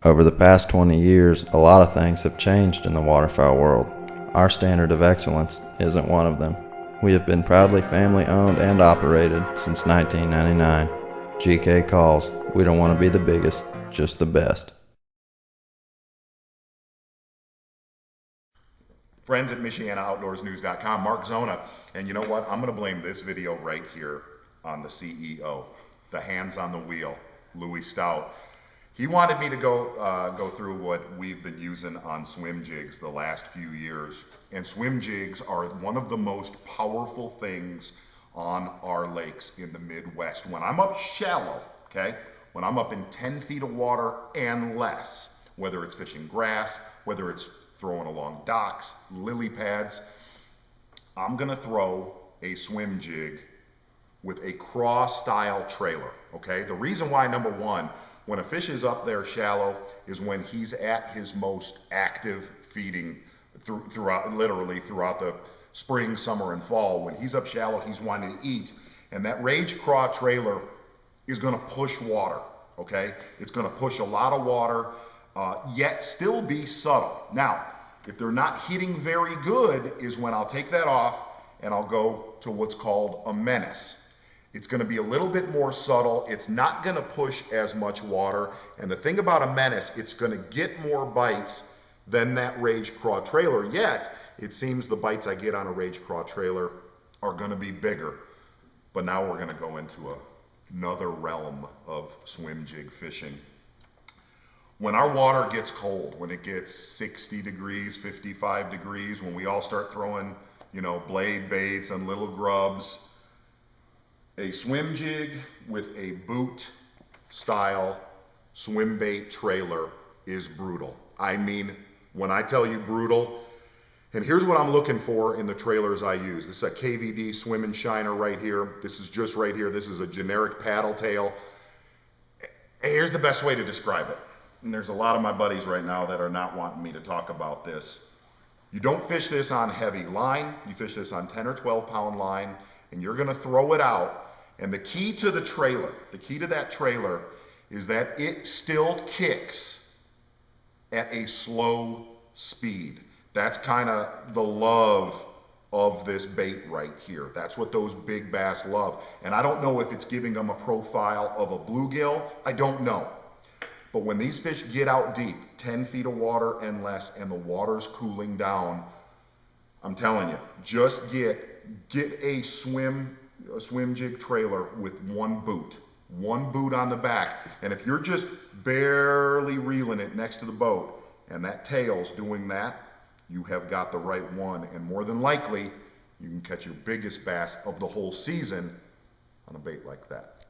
Over the past 20 years, a lot of things have changed in the waterfowl world. Our standard of excellence isn't one of them. We have been proudly family owned and operated since 1999. GK calls. We don't want to be the biggest, just the best. Friends at MichianaOutdoorsNews.com, Mark Zona, and you know what? I'm going to blame this video right here on the CEO, the hands on the wheel, Louis Stout. He wanted me to go through what we've been using on swim jigs the last few years, and swim jigs are one of the most powerful things on our lakes in the Midwest. When I'm up shallow, okay, when I'm up in 10 feet of water and less, whether it's fishing grass, whether it's throwing along docks, lily pads, I'm gonna throw a swim jig with a craw style trailer, okay? The reason why, number one, when a fish is up there shallow is when he's at his most active feeding literally throughout the spring, summer, and fall. When he's up shallow, he's wanting to eat, and that rage craw trailer is gonna push water, okay? It's gonna push a lot of water, yet still be subtle. Now, if they're not hitting very good is when I'll take that off and I'll go to what's called a menace. It's going to be a little bit more subtle. It's not going to push as much water. And the thing about a menace, it's going to get more bites than that rage craw trailer. Yet, it seems the bites I get on a rage craw trailer are going to be bigger. But now we're going to go into another realm of swim jig fishing. When our water gets cold, when it gets 60 degrees, 55 degrees, when we all start throwing, blade baits and little grubs, a swim jig with a boot style swim bait trailer is brutal. I mean, when I tell you brutal, and here's what I'm looking for in the trailers I use. This is a KVD Swim and Shiner right here. This is just right here. This is a generic paddle tail. Here's the best way to describe it. And there's a lot of my buddies right now that are not wanting me to talk about this. You don't fish this on heavy line. You fish this on 10 or 12 pound line, and you're gonna throw it out. And the key to the trailer, the key to that trailer is that it still kicks at a slow speed. That's kind of the love of this bait right here. That's what those big bass love. And I don't know if it's giving them a profile of a bluegill. I don't know. But when these fish get out deep, 10 feet of water and less, and the water's cooling down, I'm telling you, just get a swim jig trailer with one boot on the back. And if you're just barely reeling it next to the boat and that tail's doing that, you have got the right one. And more than likely, you can catch your biggest bass of the whole season on a bait like that.